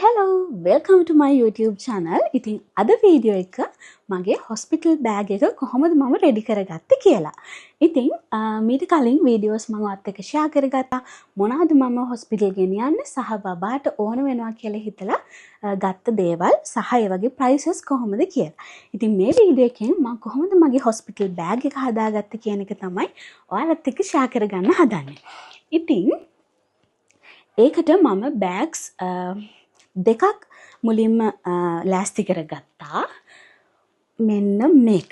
hello welcome to my YouTube channel. ඉතින් අද video එක මගේ hospital bag එක කොහොමද මම ready කරගත්තේ කියලා. ඉතින් මීට කලින් videos මම ඔයත් එක්ක share කරගත්තා. මොනවාද මම hospital ගෙනියන්නේ සහ බබාට ඕන වෙනවා කියලා හිතලා ගත්ත දේවල් සහ ඒ වගේ prices කොහොමද කියලා. ඉතින් මේ වීඩියෝ එකෙන් මම කොහොමද මගේ hospital bag එක හදාගත්තේ කියන එක තමයි ඔයාලත් එක්ක share කරගන්න හදන්නේ. ඉතින් ඒකට මම bags දෙකක් මුලින්ම ලෑස්ති කරගත්තා. මෙන්න මේක.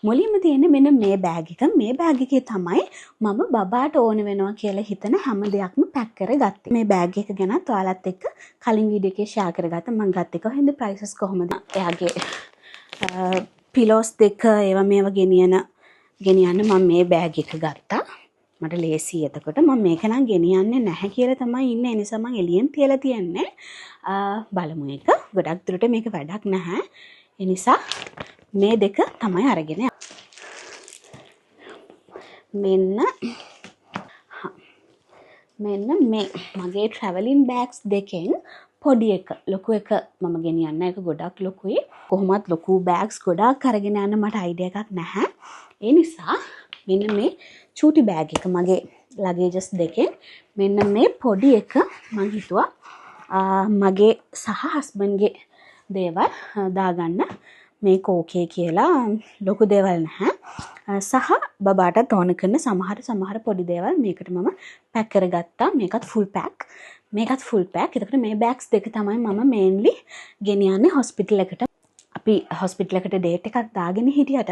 මුලින්ම තියෙන්නේ මෙන්න මේ බෑග් එක. මේ බෑග් එකේ තමයි මම බබාට ඕන වෙනවා කියලා හිතන හැම දෙයක්ම පැක් කරගත්තේ. මේ බෑග් එක ගැන ඔයාලත් එක්ක කලින් වීඩියෝ එකේ ෂෙයා කරගත්තා. මම ගත්තේ කොහෙන්ද prices කොහොමද? එයාගේ පිලෝස් දෙක ඒවා මේවා ගෙනියන්න මම මේ බෑග් එක ගත්තා. මට ලේසි. එතකොට මම මේක නම් ගෙනියන්නේ නැහැ කියලා තමයි ඉන්නේ. ඒ නිසා මම එළියෙන් තියලා තියන්නේ. බලමු එක. ගොඩක් දුරට මේක වැඩක් නැහැ. ඒ නිසා මේ දෙක තමයි අරගෙන මෙන්න මේ මගේ traveling bags දෙකෙන් පොඩි එක ලොකු එක මම ගෙනියන්න. ඒක ගොඩක් ලොකුයි. කොහොමත් ලොකු bags ගොඩක් අරගෙන යන්න මට idea එකක් නැහැ. ඒ නිසා මෙන්න මේ චූටි බෑග් එක මගේ ලගේජස් දෙකෙන් මෙන්න මේ පොඩි එක මම හිතුවා මගේ සහ හස්බන්ඩ්ගේ දේවල් දාගන්න. මේක ඕකේ කියලා ලොකු දේවල් නැහැ. සහ බබාටත් ඕන කරන සමහර පොඩි දේවල් මේකට මම පැක් කරගත්තා. මේකත් ෆුල් පැක්. එතකොට මේ බෑග්ස් දෙක තමයි මම මේන්ලි ගෙනියන්නේ හොස්පිටල් එකට. අපි හොස්පිටල් එකට ඩේට් එකක් දාගෙන හිටියට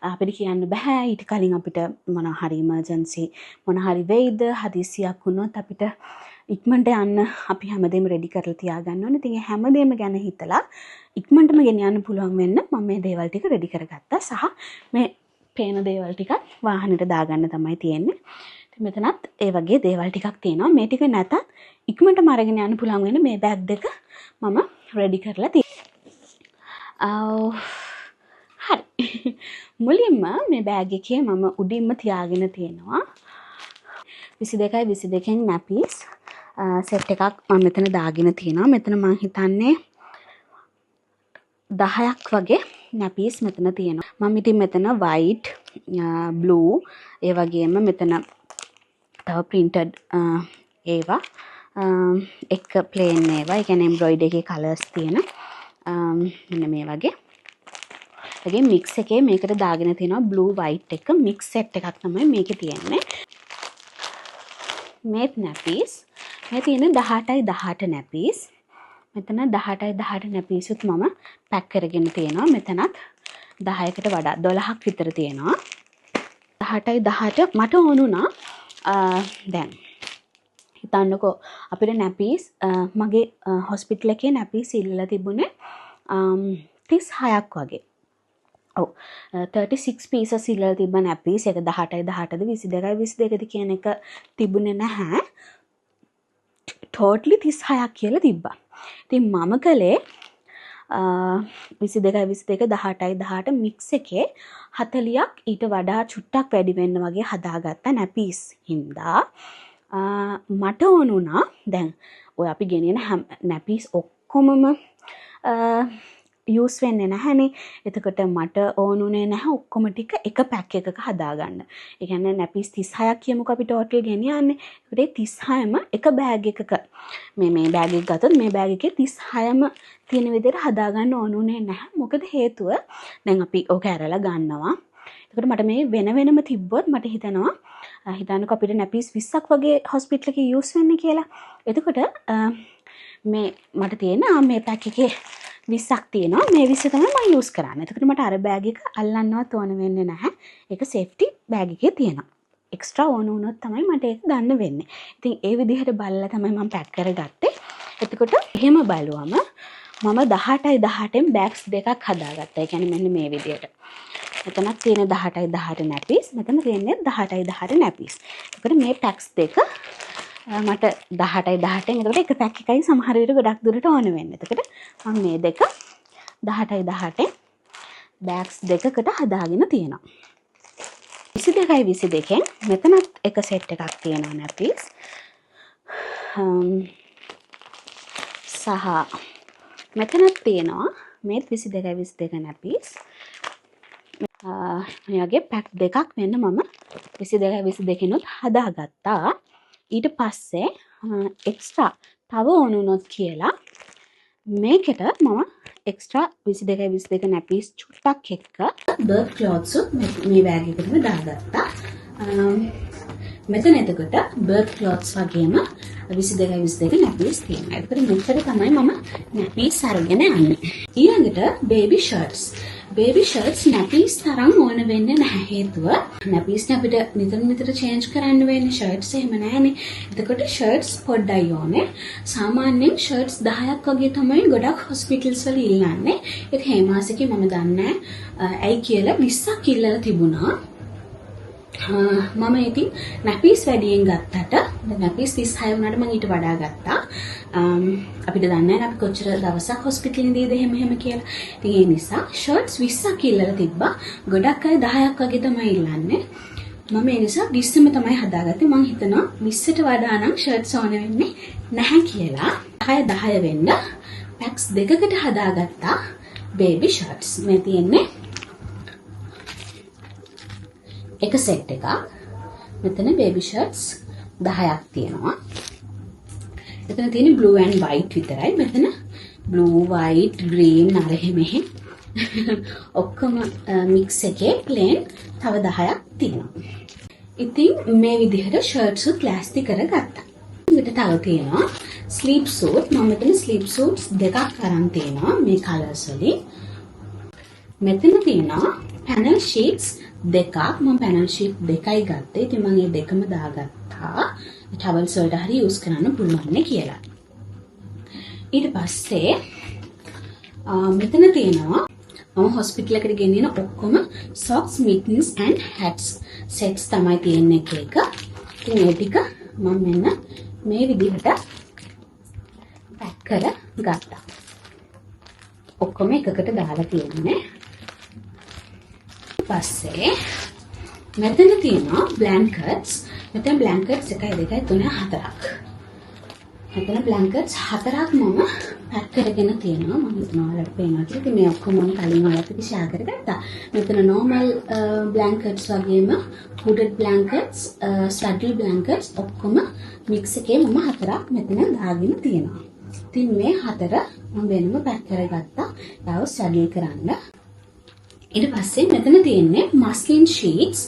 අපිට කියන්න බෑ. ඊට කලින් අපිට මොන හරි ඉමර්ජන්සි මොන හරි වෙයිද හදිසියක් වුණොත් අපිට ඉක්මනට යන්න අපි හැමදේම රෙඩි කරලා තියාගන්න ඕනේ. ඉතින් හැමදේම ගැන හිතලා ඉක්මනටම ගෙනියන්න පුළුවන් වෙන්න මම මේ දේවල් ටික රෙඩි කරගත්තා. සහ මේ පේන දේවල් ටික වාහනෙට දාගන්න තමයි තියෙන්නේ. ඉතින් මෙතනත් ඒ වගේ දේවල් ටිකක් තියෙනවා. මේ ටික නැතත් ඉක්මනටම අරගෙන යන්න පුළුවන් වෙන මේ බෑග් දෙක මම රෙඩි කරලා තියෙනවා. හරි. මුලින්ම මේ බෑග් එකේ මම උඩින්ම තියාගෙන තියෙනවා 22න් නැපිස් සෙට් එකක් මම මෙතන දාගෙන තියෙනවා. මෙතන මම හිතන්නේ 10ක් වගේ නැපිස් මෙතන තියෙනවා. මම ඉතින් මෙතන white, blue ඒ වගේම මෙතන තව printed ඒවා එක plain ඒවා ඒ කියන්නේ embroidery එකේ colors තියෙන මෙන්න මේ වගේ. ඒකේ mix එකේ මේකට දාගෙන තියෙනවා blue white එක mix set එකක් තමයි මේකේ තියෙන්නේ. මේ නැපිස් මේ තියෙන 18x18 නැපිස්. මෙතන 18x18 නැපිසුත් මම පැක් කරගෙන තියෙනවා. මෙතනත් 10කට වඩා 12ක් විතර තියෙනවා. 18x18 මට ඕනුණා දැන් හිතන්නකෝ අපිට නැපිස් මගේ හොස්පිටල් එකේ නැපිස් ඉල්ලලා තිබුණේ 36ක් වගේ. ඔව් 36 pieces ඉල්ලලා තිබ්බ නැපිස්. ඒක 18x18ද 22x22ද කියන එක තිබුණේ නැහැ. totally 36ක් කියලා තිබ්බා. ඉතින් මම කළේ 22x22 18x18 mix එකේ 40ක් ඊට වඩා චුට්ටක් වැඩි වෙන්න වගේ හදාගත්ත නැපිස් හින්දා මට ඕනුණා දැන් ඔය අපි ගෙනියන නැපිස් ඔක්කොමම යූස් වෙන්නේ නැහැනේ. එතකොට මට ඕනුනේ නැහැ ඔක්කොම ටික එක පැක් එකක හදාගන්න. ඒ කියන්නේ නැපිස් 36ක් කියමුකෝ අපි ටෝටල් ගෙනියන්නේ. ඒකට 36ම එක බෑග් එකක මේ බෑග් එක ගත්තොත් මේ බෑග් එකේ 36ම තියෙන විදිහට හදාගන්න ඕනුනේ නැහැ. මොකද හේතුව දැන් අපි ඕක ඇරලා ගන්නවා. එතකොට මට මේ වෙනම තිබ්බොත් මට හිතන්නකෝ අපිට නැපිස් 20ක් වගේ හොස්පිටල් එකේ යූස් වෙන්නේ කියලා. එතකොට මේ මට තියෙන මේ පැක් එකේ 20ක් තියෙනවා. මේ 20 තමයි මම යූස් කරන්නේ. එතකොට මට අර බෑග් එක අල්ලන්නවත් ඕන වෙන්නේ නැහැ. ඒක සේෆ්ටි බෑග් එකේ තියෙනවා. එක්ස්ට්‍රා ඕන වුණොත් තමයි මට ඒක ගන්න වෙන්නේ. ඉතින් ඒ විදිහට බලලා තමයි මම පැක් කරගත්තේ. එතකොට එහෙම බලුවම මම 18x18න් බෑග්ස් දෙකක් හදාගත්තා. ඒ කියන්නේ මෙන්න මේ විදිහට. මෙතනක් තියෙන 18x18 නැපිස්. මෙතන තියෙන්නේ 18x18 නැපිස්. එතකොට මේ පැක්ස් දෙක මට 18x18න් එතකොට එක පැක් එකයි සමහර විට ගොඩක් දුරට ඕන වෙන්නේ. එතකොට මම මේ දෙක 18x18 බෑග්ස් දෙකකට හදාගෙන තියෙනවා. 22x22න් මෙතනත් එක සෙට් එකක් තියෙනවා නැපිස්. සහ මෙතනත් තියෙනවා මේ 22 22 නැපිස්. මේ වගේ පැක් දෙකක් වෙන්න මම 22 22 හදාගත්තා. ඊට පස්සේ එක්ස්ට්‍රා තව ඕනුනොත් කියලා මේකට මම එක්ස්ට්‍රා 22 22 නැපිස් චුට්ටක් එක්ක බර්ත් ක්ලොත්ස් මේ බෑග් එකටම දාගත්තා. මෙතන එතකොට බර්ත් ක්ලොත්ස් වගේම 22 22 නැපිස් තියෙනවා. ඒකට මෙතන තමයි මම නැපිස් අරගෙන යන්නේ. ඊළඟට බේබි ෂර්ට්ස්. බේබි ෂර්ට්ස් නැපිස් තරම් ඕන වෙන්නේ නැහැ. හේතුව නැපිස් අපිට නිතර චේන්ජ් කරන්න වෙන්නේ. ෂර්ට්ස් එහෙම නැහැනේ. එතකොට ෂර්ට්ස් පොඩ්ඩයි ඕනේ. සාමාන්‍යයෙන් ෂර්ට්ස් 10ක් වගේ තමයි ගොඩක් හොස්පිටල්ස් වල ඉල්ලන්නේ. ඒක හේමාසකේ මම දන්නේ ඇයි කියලා 20ක් ඉල්ලලා තිබුණා. මම ඉතින් නැපිස් වැඩියෙන් ගත්තට නැපිස් 36 වුණාට මම ඊට වඩා ගත්තා. අපිට දන්නේ නැහැ අපි කොච්චර දවසක් හොස්පිටල් ඉඳීද එහෙම කියලා. ඉතින් ඒ නිසා ෂර්ට්ස් 20ක් ඉල්ලලා තිබ්බා. ගොඩක් අය 10ක් වගේ තමයි ඉල්ලන්නේ. මම ඒ නිසා 20ම තමයි හදාගත්තේ. මම හිතනවා 20ට වඩා නම් ෂර්ට්ස් ඕන වෙන්නේ නැහැ කියලා. 10 10 වෙන්න පැක්ස් දෙකකට හදාගත්තා බේබි ෂර්ට්ස්. මේ තියෙන්නේ එක සෙට් එකක්. මෙතන බේබි ෂර්ට්ස් 10ක් තියෙනවා. මෙතන තියෙන්නේ blue and white විතරයි. මෙතන blue, white, green අර එහෙම ඔක්කොම mix එකේ plain තව 10ක් තියෙනවා. ඉතින් මේ විදිහට ෂර්ට්ස් ක්ලාස්ටි කරගත්තා. ඊට තව තියෙනවා ස්ලීප් සූට්. මම මෙතන ස්ලීප් සූට්ස් දෙකක් අරන් තියෙනවා මේ කලර්ස් වලින්. මෙතන තියෙනවා පැනල් ෂීට්ස් දෙකක්. මම පැනල් ෂීට් දෙකයි ගත්තේ. ඉතින් මම මේ දෙකම දාගත්තා. ටවල්ස් වලට හරි යූස් කරන්න පුළුවන් නේ කියලා. ඊට පස්සේ මෙතන තියෙනවා මම හොස්පිටල් එකට ගෙනියන ඔක්කොම socks, mittens and hats sets තමයි තියෙන්නේ එක. ඉතින් මේ ටික මම මෙන්න මේ විදිහට පැක් කර ගත්තා. ඔක්කොම එකකට දාලා තියෙන්නේ. පස්සේ මෙතන තියෙනවා blankets. මෙතන blankets 1 2 3 4ක්. මෙතන blankets 4ක් මම පැක් කරගෙන තියෙනවා. මම හිතනවා ඔයාලට පේනවා කියලා. ඉතින් මේ ඔක්කොම මම කලින් ඔයාලට ෂෙයා කරගත්තා. මෙතන normal blankets වගේම hooded blankets, saddle blankets ඔක්කොම mix එකේ මම 4ක් මෙතන දාගෙන තියෙනවා. ඉතින් මේ 4 මම වෙනම පැක් කරගත්තා. ඊව saddle කරන්න. ඊට පස්සේ මෙතන තියෙන්නේ මස්ලින් ෂීට්ස්.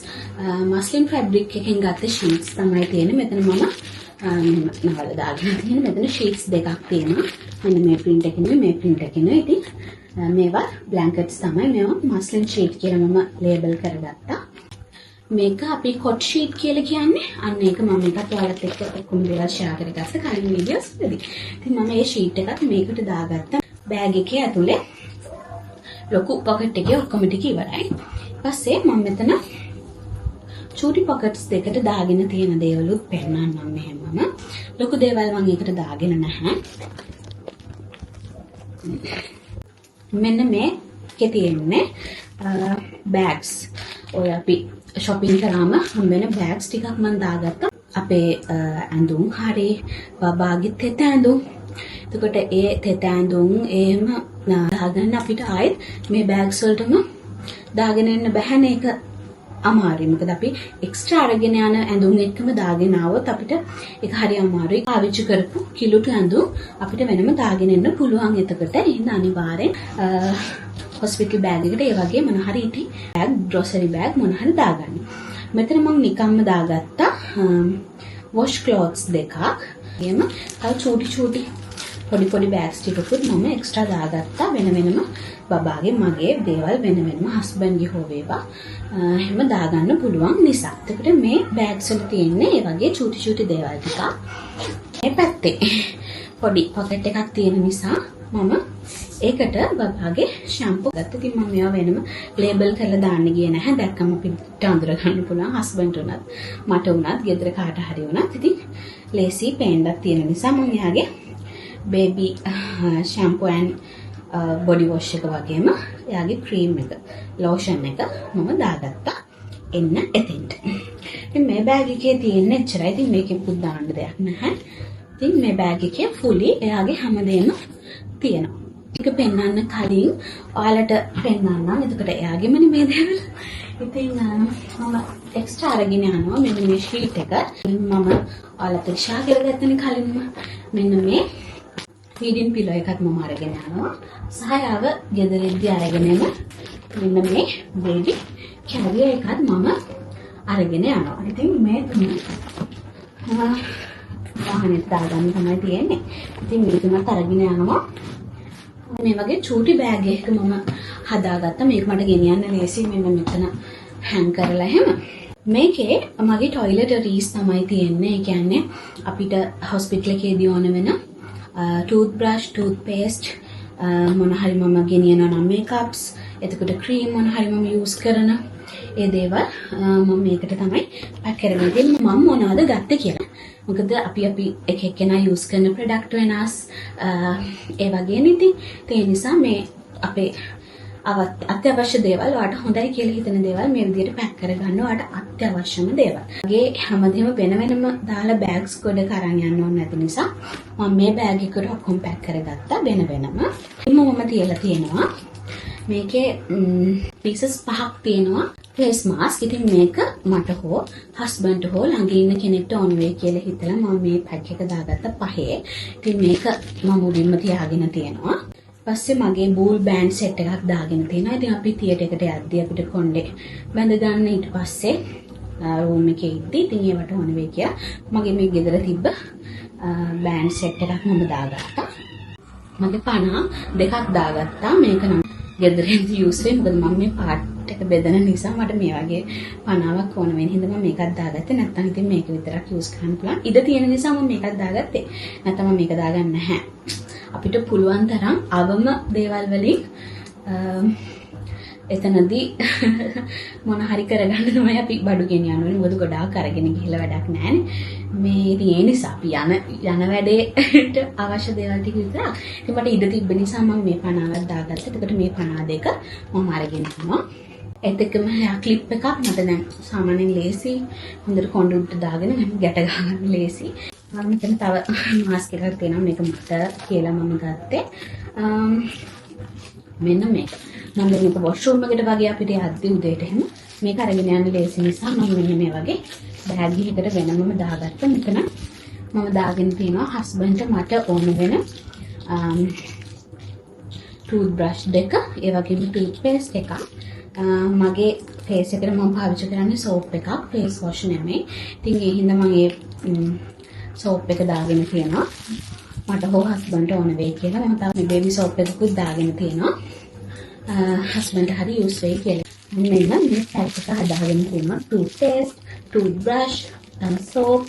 මස්ලින් ෆැබ්‍රික් එකෙන් ගත්ත ෂීට්ස් තමයි තියෙන්නේ. මෙතන මම නවල දාගෙන තියෙන මෙතන ෂීට්ස් දෙකක් තියෙනවා. මෙන්න මේ print එකකින් මේ print එකකින්. ඉතින් මේවා blankets තමයි. මේවා මස්ලින් ෂීට් කියලා මම ලේබල් කරගත්තා. මේක අපි කොට් ෂීට් කියලා කියන්නේ. අන්න ඒක මම එකත් ඔයාලත් එක්ක ඔක්කොම දේවල් ෂෙයා කරගත්ත කලින් වීඩියෝස් වලදී. ඉතින් මම මේ ෂීට් එකත් මේකට දාගත්තා. බෑග් එකේ ඇතුලේ ලොකු පොකට් එකේ ඔක්කොම ටික ඉවරයි. ඊපස්සේ මම මෙතන චූටි පොකට්ස් දෙකට දාගෙන තියෙන දේවලුත් පෙන්නන්නම් මෙහෙමම. ලොකු දේවල් මම ඒකට දාගෙන නැහැ. මෙන්න මේකේ තියෙන්නේ බෑග්ස්. ඔය අපි shopping කරාම හම්බෙන බෑග්ස් ටිකක් මම දාගත්තා. අපේ ඇඳුම් හරි බබාගේ තෙත ඇඳුම්. එතකොට ඒ තෙත ඇඳුම් එහෙම දාගන්න අපිට ආයෙත් මේ බෑග්ස් වලටම දාගෙන යන්න බැහැනේ. ඒක අමාරුයි. මොකද අපි එක්ස්ට්‍රා අරගෙන යන ඇඳුම් එක්කම දාගෙන ආවොත් අපිට ඒක හරි අමාරුයි. පාවිච්චි කරපු කිලුට ඇඳුම් අපිට වෙනම දාගෙන එන්න පුළුවන්. එතකොට එහෙනම් අනිවාර්යෙන් හොස්පිටල් බෑග් එකට ඒ වගේ මොන හරි ඉටි බෑග්, ග්‍රොසරි බෑග් මොන හරි දාගන්න. මෙතන මම නිකම්ම දාගත්තා wash cloths දෙකක්. එහෙම තව චූටි පොඩි බෑග්ස් ටිකකුත් මම එක්ස්ට්‍රා දාගත්තා. වෙනම බබාගේ මගේ දේවල් වෙනම හස්බන්ඩ්ගේ හෝ වේවා එහෙම දාගන්න පුළුවන් නිසා. එතකොට මේ බෑග්ස් වල තියෙන්නේ මේ වගේ චූටි දේවල් ටික. මේ පැත්තේ පොඩි පොකට් එකක් තියෙන නිසා මම ඒකට බබාගේ ෂැම්පූ ගත්තා. ඉතින් මම මේවා වෙනම ලේබල් කරලා දාන්න ගියේ නැහැ. දැක්කම අපිට අඳුර ගන්න පුළුවන්. හස්බන්ඩ් උනත් මට උනත් ගෙදර කාට හරි උනත්. ඉතින් ලේසි පේන්නක් තියෙන නිසා මම එයාගේ baby shampoo and body wash එක වගේම එයාගේ cream එක, lotion එක මම දාගත්තා. එන්න එතෙන්ට. ඉතින් මේ බෑග් එකේ තියෙන එච්චරයි. ඉතින් මේකෙන් පුත් දාන්න දෙයක් නැහැ. ඉතින් මේ බෑග් එකේ fully එයාගේ හැමදේම තියෙනවා. ඒක පෙන්වන්න කලින් ඔයාලට පෙන්වන්නම්. එතකොට එයාගෙමනේ මේ දේවල්. ඉතින් මම එක්ස්ට්‍රා අරගෙන යනවා මෙන්න මේ ෂීට් එක. මම ඔයාලට ෂෙයා කරගත්තනේ කලින්ම. මෙන්න මේ ෆීඩින් පිලෝ එකක් මම අරගෙන යනවා. සහයාව ගෙදරදී අරගෙනම මෙන්න මේ බේබි කැරියර් එකත් මම අරගෙන යනවා. ඉතින් මේ තුන වාහනේට දාගන්න තමයි තියෙන්නේ. ඉතින් මේ තුනත් අරගෙන යනවා. මේ වගේ චූටි බෑග් එකක මම හදාගත්තා. මේක මට ගෙනියන්න ලේසියි. මෙන්න මෙතන හැන් කරලා එහෙම. මේකේ මගේ ටොයිලටරීස් තමයි තියෙන්නේ. ඒ කියන්නේ අපිට හොස්පිටල් එකේදී ඕන වෙන ටූත් බ්‍රෂ්, ටූත් පේස්ට් මොන හරි මම ගෙනියනවා නම් මේකප්ස්, එතකොට ක්‍රීම් මොන හරි මම යූස් කරන ඒ දේවල් මම මේකට තමයි පැක් කරගෙන තියෙන්නේ. මම මොනවද ගත්තේ කියලා. මොකද අපි එක එක්කෙනා යූස් කරන ප්‍රොඩක්ට් වෙනස් ඒ වගේ නේ. ඒ නිසා මේ අපේ අත්‍යවශ්‍ය දේවල් ඔයාලට හොඳයි කියලා හිතන දේවල් මේ විදිහට පැක් කරගන්න ඔයාලට අත්‍යවශ්‍යම දේවල්. මගේ හැමදේම වෙන වෙනම දාලා බෑග්ස් ගොඩක අරන් යන්න ඕනේ නැති නිසා මම මේ බෑග් එකට ඔක්කොම පැක් කරගත්තා වෙන වෙනම. මම තියලා තියෙනවා මේකේ පීසස් 5ක් තියෙනවා ෆේස් මාස්ක්. ඉතින් මේක මට හෝ හස්බන්ඩ් හෝ ළඟ ඉන්න කෙනෙක්ට ඕන වෙයි කියලා හිතලා මම මේ පැක් එක දාගත්ත 5. ඉතින් මේක මම උඩින්ම තියාගෙන තියෙනවා. පස්සේ මගේ බූල් බෑන්ඩ් සෙට් එකක් දාගෙන තියෙනවා. ඉතින් අපි තියටර් එකට යද්දී අපිට කොණ්ඩේ බැඳ ගන්න ඊට පස්සේ රූම් එකේ ඉද්දි ඉතින් ඒවට ඕන වෙයි කියලා මගේ මේ ගෙදර තිබ්බ බෑන්ඩ් සෙට් එකක් මම දාගත්තා. මගේ පණ දෙකක් දාගත්තා. මේක නම් ගෙදරින් යූස් වෙන්නේ. මොකද මම මේ පාට් එක බෙදන නිසා මට මේ වගේ පණාවක් ඕන වෙන හින්දා මම මේකක් දාගත්තේ. නැත්නම් ඉතින් මේක විතරක් යූස් කරන්න පුළුවන්. ඉඩ තියෙන නිසා මම මේකක් දාගත්තේ. නැත්නම් මම මේක දාගන්නේ නැහැ. අපිට පුළුවන් තරම් අවම දේවල් වලින් එතනදී මොන හරි කරගන්න තමයි අපි බඩු ගෙනියන්නේ. මොකද ගොඩාක් අරගෙන ගිහලා වැඩක් නැහැනේ. මේ ඒ නිසා අපි යන වැඩේට අවශ්‍ය දේවල් ටික විතරක්. ඉතින් මට ඉඩ තිබ්බ නිසා මම මේ පණාවක් දාගත්තා. එතකොට මේ පණා දෙක මම අරගෙන යනවා. ඒත් එක්කම ක්ලිප් එකක් මට දැන් සාමාන්‍යයෙන් ලේසි. හොඳට කොණ්ඩුට දාගෙන මම ගැට ගන්න ලේසි. මම මෙතන තව මාස්ක් එකක් තියෙනවා. මේක මට කියලා මම ගත්තේ. මෙන්න මේක. මම මේක වොෂ්රූම් එකට වගේ අපිට යද්දි උදේට එහෙම මේක අරගෙන යන්න ලේසි නිසා මම මෙන්න මේ වගේ බෑග් එකකට වෙනමම දාගත්තා. මෙතන මම දාගෙන තියෙනවා හස්බන්ඩ්ට මට ඕන වෙන ටූත් බ්‍රෂ් දෙක, ඒ වගේම ටූත් පේස්ට් එකක්. මගේ ෆේස් එකට මම පාවිච්චි කරන්නේ සෝප් එකක්, ෆේස් වොෂ් නෙමෙයි. ඉතින් ඒ හින්දා මම මේ සෝප් එක දාගෙන තියෙනවා. මට හෝ හස්බන්ඩ්ට ඕන වෙයි කියලා මම තව මේ බේබි සෝප් එකකුත් දාගෙන තියෙනවා. හස්බන්ඩ් හරි යූස් වෙයි කියලා. මෙන්න මේ පැක් එක හදාගෙන තියෙනවා. Tooth paste, tooth brush, soap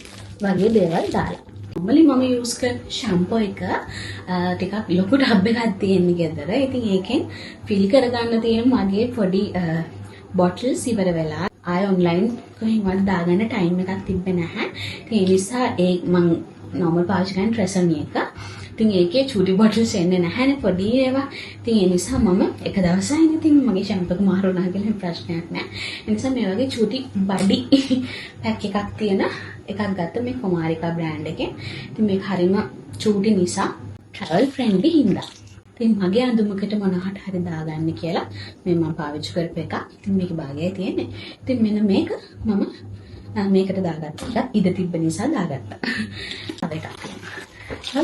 වගේ දේවල් දාලා. normally මම යූස් කරන ෂැම්පෝ එක ටිකක් ලොකු ටබ් එකක් තියෙන ගෙදර. ඉතින් ඒකෙන් ෆිල් කරගන්න තියෙන මගේ පොඩි බොටල්ස් ඉවර වෙලා ආය ඔන්ලයින් කොහෙන්වත් දාගන්න ටයිම් එකක් තිබ්බේ නැහැ. ඒ නිසා ඒ මම normal පාවිච්චි කරන ට්‍රෙසනි එක. ඉතින් ඒකේ චූටි බොටල්ස් එන්නේ නැහැනේ පොඩි ඒවා. ඉතින් ඒ නිසා මම එක දවසයි ඉතින් මගේ ෂැම්පෝ එක මාරු වුණා කියලා ප්‍රශ්නයක් නැහැ. ඒ නිසා මේ වගේ චූටි බඩි පැක් එකක් තියෙන එකක් ගත්ත මේ කොමාරිකා බ්‍රෑන්ඩ් එකෙන්. ඉතින් මේක හරිම චූටි නිසා travel friendly හින්දා. ඉතින් මගේ අඳුමකට මොනකට හරි දාගන්න කියලා මේ මම පාවිච්චි කරපු එකක්. ඉතින් මේක භාගයයි තියෙන්නේ. ඉතින් මෙන්න මේක මම මේකට දාගත්තා. ඉඩ තිබ්බ නිසා දාගත්තා. තව එකක්.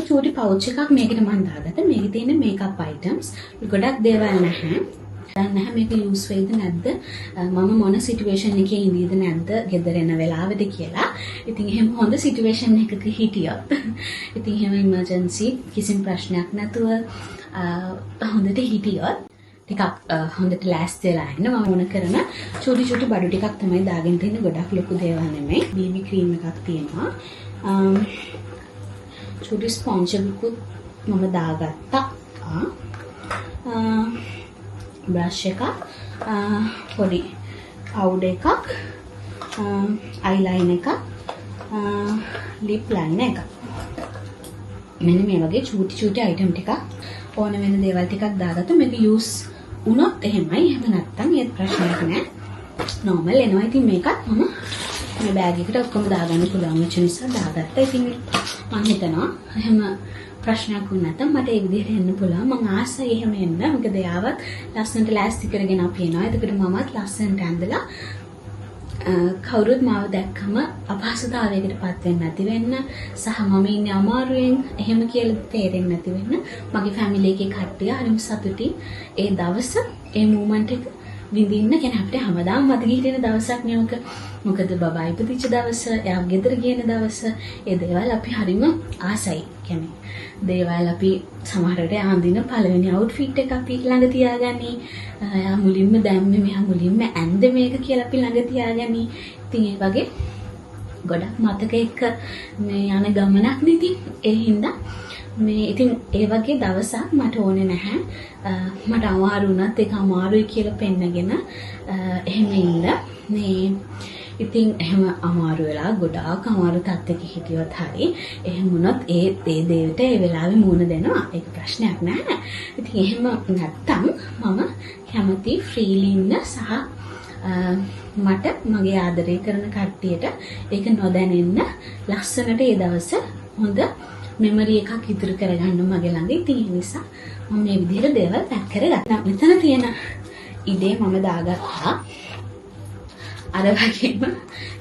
චූටි පවුච් එකක් මේකට මම දාගත්තා. මේකේ තියෙන මේකප් අයිටම්ස් ගොඩක් දේවල් නැහැ. දැන් නැහැ මේක යූස් වෙයිද නැද්ද? මම මොන සිටුේෂන් එකේ ඉඳීද නැද්ද ගෙදර එන වෙලාවෙද කියලා. ඉතින් එහෙම හොඳ සිටුේෂන් එකක හිටියොත් ඉතින් එහෙම ඉමර්ජන්සි කිසිම ප්‍රශ්නයක් නැතුව හොඳට හිටියොත් ටිකක් හොඳට ලෑස්ති වෙලා ඉන්න මම ඕන කරන චූටි චූටි බඩු ටිකක් තමයි දාගෙන තියෙන්නේ. ගොඩක් ලොකු දේවල් නෙමෙයි. BB ක්‍රීම් එකක් තියෙනවා. චූටි ස්පොන්ජ් එකකුත් මම දාගත්තා. බ්‍රෂ් එකක්, පොඩි පවුඩර් එකක්, අයිලයිනර් එකක්, ලිප් ලයිනර් එකක්. මෙන්න මේ වගේ චූටි චූටි අයිටම් ටිකක් ඕන වෙන දේවල් ටිකක් දාගත්තා. මේක යූස් වුණොත් එහෙමයි. එහෙම නැත්නම් ඒත් ප්‍රශ්නයක් නෑ. normal එනවා. ඉතින් මේකත් මම මේ බෑග් එකට ඔක්කොම දාගන්න පුළුවන් වෙච්ච නිසා දාගත්තා. ඉතින් මම හිතනවා එහෙම ප්‍රශ්නයක් වුණත් මට ඒ විදිහට එන්න පුළුවන්. මම ආසයි එහෙම එන්න. මොකද යාවත් ලස්සනට ලෑස්ති කරගෙන අපි එනවා. එතකොට මමත් ලස්සනට ඇඳලා කවුරුත් මාව දැක්කම අපහසුතාවයකට පත් වෙන්නේ නැති වෙන්න සහ මම ඉන්නේ අමාරුවෙන් එහෙම කියලා තේරෙන්නේ නැති වෙන්න මගේ ෆැමිලි එකේ කට්ටිය හරිම සතුටින් ඒ දවස ඒ මොමන්ට් එක විඳින්න කියන අපිට හැමදාම මතක හිටින දවසක් නෙවෙක. මොකද බබා ඉපදිච්ච දවස, එයා ගෙදර ගියන දවස, ඒ දේවල් අපි හරිම ආසයි. කියන්නේ දේවල් අපි සමහරට අඳින පළවෙනි අවුට්ෆිට් එක අපි ළඟ තියාගනි. එයා මුලින්ම දැම්මේ මෙහා මුලින්ම ඇඳ මේක කියලා අපි ළඟ තියාගනි. ඉතින් ඒ වගේ ගොඩක් මතක එක්ක මේ යන ගමනක් නෙති. ඒ හින්දා මේ ඉතින් ඒ වගේ දවසක් මට ඕනේ නැහැ. මට අමාරු වුණත් ඒක අමාරුයි කියලා පෙන්නගෙන එහෙම ඉන්න. මේ ඉතින් එහෙම අමාරු වෙලා ගොඩාක් අමාරු තත්ත්වයක හිටියොත් හරි එහෙම වුණොත් ඒ දේවට ඒ වෙලාවේ මූණ දෙනවා. ඒක ප්‍රශ්නයක් නෑ. ඉතින් එහෙම නැත්තම් මම කැමති ෆ්‍රීලි ඉන්න සහ මට මගේ ආදරය කරන කට්ටියට ඒක නොදැනෙන්න ලස්සනට ඒ දවස හොඳ මෙමරි එකක් ඉදිරි කරගන්න මගේ ළඟ. ඉතින් ඒ නිසා මම මේ විදිහට දේවල් පැක් කරගත්තා. මෙතන තියෙන ඉඩේ මම දාගත්තා අර වගේම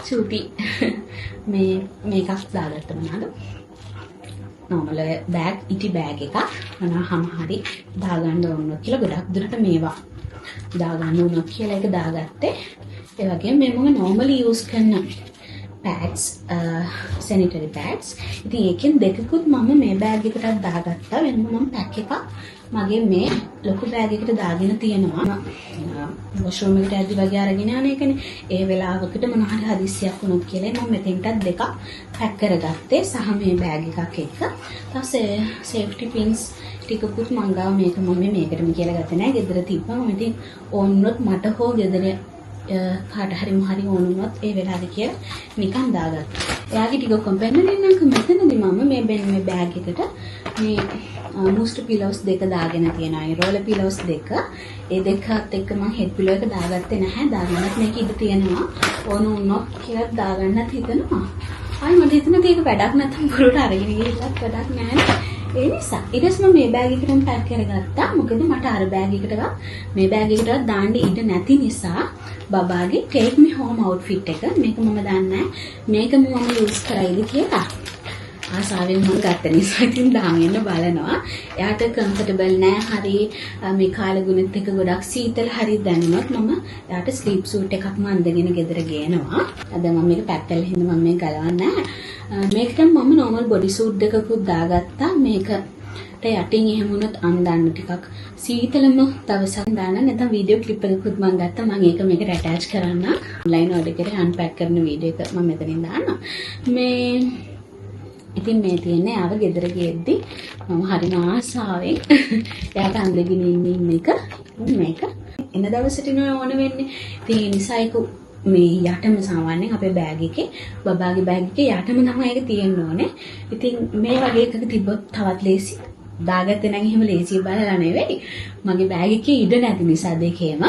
චූටි මේකක් දාගත්ත මොනවාද normal bag ඉටි bag එකක් මොනවාම හරි දාගන්න ඕන කියලා ගොඩක් දුරට මේවා දාගන්න ඕන කියලා ඒක දාගත්තේ. ඒ වගේම මේ මම normally use කරන pads sanitary pads. ඉතින් ඒකෙන් දෙකකුත් මම මේ බෑග් එකටත් දාගත්තා. වෙනම මම පැක් එකක් මගේ මේ ලොකු බෑග් එකට දාගෙන තියෙනවා. වොෂරූම් එකට ඇදි වගේ අරගෙන යන එකනේ. ඒ වෙලාවකට මොන හරි හදිස්සියක් වුණොත් කියලා මම මෙතෙන්ටත් දෙකක් පැක් කරගත්තේ සහ මේ බෑග් එකක් එක්ක. ඊපස්සේ සේෆ්ටි පින්ස් ටිකකුත් මං ගාව මේක මම මේකටම කියලා ගත්තේ නෑ. ගෙදර තිබ්බම ඉතින් ඕන්නොත් මට හෝ ගෙදර කාට හරි මොහරි ඕනුනොත් ඒ වෙලාවේ කියලා නිකන් දාගත්තා. එයාගේ ටික කොම්පෙන්න දෙන්නක මෙතනදී මම මේ බෑග් එකට මේ මූස්ට් පිලෝස් දෙක දාගෙන තියෙනවා. ඒ රෝලර් පිලෝස් දෙක. ඒ දෙකත් එක්ක මම හෙඩ් පිලෝ එක දාගත්තේ නැහැ. දාගන්නත් මේක ඉඳ තියෙනවා. ඕන වුණොත් කියලා දාගන්නත් හිතනවා. ආයි මට හිතෙනවා ඒක වැඩක් නැත්නම් පුරුට අරගෙන ගිහිල්ලත් වැඩක් නැහැ. ඒ නිසා ඊට පස්සේ මම මේ බෑග් එකටම පැක් කරගත්තා. මොකද මට අර බෑග් එකටවත් මේ බෑග් එකටවත් දාන්න ඉඩ නැති නිසා බබාගේ take me home outfit එක මේක මම දන්නේ මේක මම යූස් කරයිද කියලා. ආසාවෙන් මම ගත්ත නිසා ඉතින් දාගෙන බලනවා. එයාට කම්ෆර්ටබල් නෑ. හරි මේ කාලගුණෙත් එක ගොඩක් සීතල හරි දැනුණොත් මම එයාට ස්ලීප් සූට් එකක්ම අඳගෙන ගෙදර ගේනවා. අද මම මේක පැක් කරලා හින්දා මම මේක ගලවන්නේ නෑ. මේකට මම normal body suit දෙකකුත් දාගත්තා. මේකට යටින් එහෙම වුණොත් අඳන්න ටිකක් සීතලම දවසක් දාන්න. නැත්නම් වීඩියෝ ක්ලිප් එකකුත් මම ගත්තා. මම ඒක මේකට ඇටච් කරන්න. ඔන්ලයින් ඕඩර් කරේ අන්පැක් කරන වීඩියෝ එක මම මෙතනින් දාන්නම්. ඉතින් මේ තියෙන්නේ ආව ගෙදර ගියද්දි මම හරිම ආසාවෙන් එයාට අඳගෙන ඉන්න එක මේක එන දවසට ඕන වෙන්නේ. ඉතින් ඒ නිසා ඒක මේ යටම සාමාන්‍යයෙන් අපේ බෑග් එකේ බබාගේ බෑග් එකේ යටම තමයි ඒක තියෙන්න ඕනේ. ඉතින් මේ වගේ එකක තිබ්බොත් තවත් ලේසි. දාගත්තේ නම් එහෙම ලේසිය බලලා නෙවෙයි. මගේ බෑග් එකේ ඉඩ නැති නිසා දෙකේම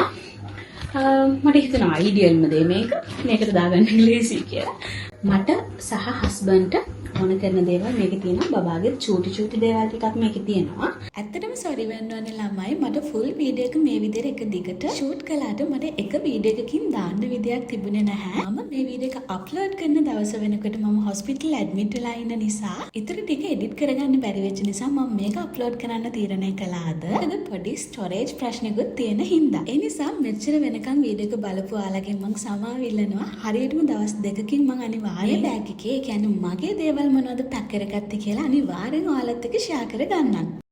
මට හිතෙනවා අයිඩියල්ම දේ මේකට දාගන්න ලේසි කියලා. මට සහ හස්බන්ඩ්ට ඕන කරන දේවල් මේකේ තියෙනවා. බබාගේ චූටි දේවල් ටිකක් මේකේ තියෙනවා. ඇත්තටම සෝරි වෙන්න ඕනේ ළමයි. මට ෆුල් වීඩියෝ එක මේ විදිහට එක දිගට ෂූට් කළාට මට එක වීඩියෝ එකකින් දාන්න විදියක් තිබුණේ නැහැ. මම මේ වීඩියෝ එක අප්ලෝඩ් කරන දවස වෙනකොට මම හොස්පිටල් ඇඩ්මිට් වෙලා ඉන්න නිසා ඊටු ටික එඩිට් කරගන්න බැරි වෙච්ච නිසා මම මේක අප්ලෝඩ් කරන්න තීරණය කළාද. ඒක පොඩි ස්ටෝරේජ් ප්‍රශ්නකුත් තියෙන හින්දා. ඒ නිසා මෙච්චර වෙනකන් වීඩියෝ එක බලපු ආලගෙන් මම සමාව ඉල්ලනවා. හරියටම දවස් දෙකකින් මම අනිවාර්යයෙන් බෑග් එකේ කියන්නේ මගේ දේවල් මොනවද පැක් කරගත්තේ කියලා අනිවාර්යෙන් ඔයාලත් එක්ක ෂෙයා කරගන්නම්.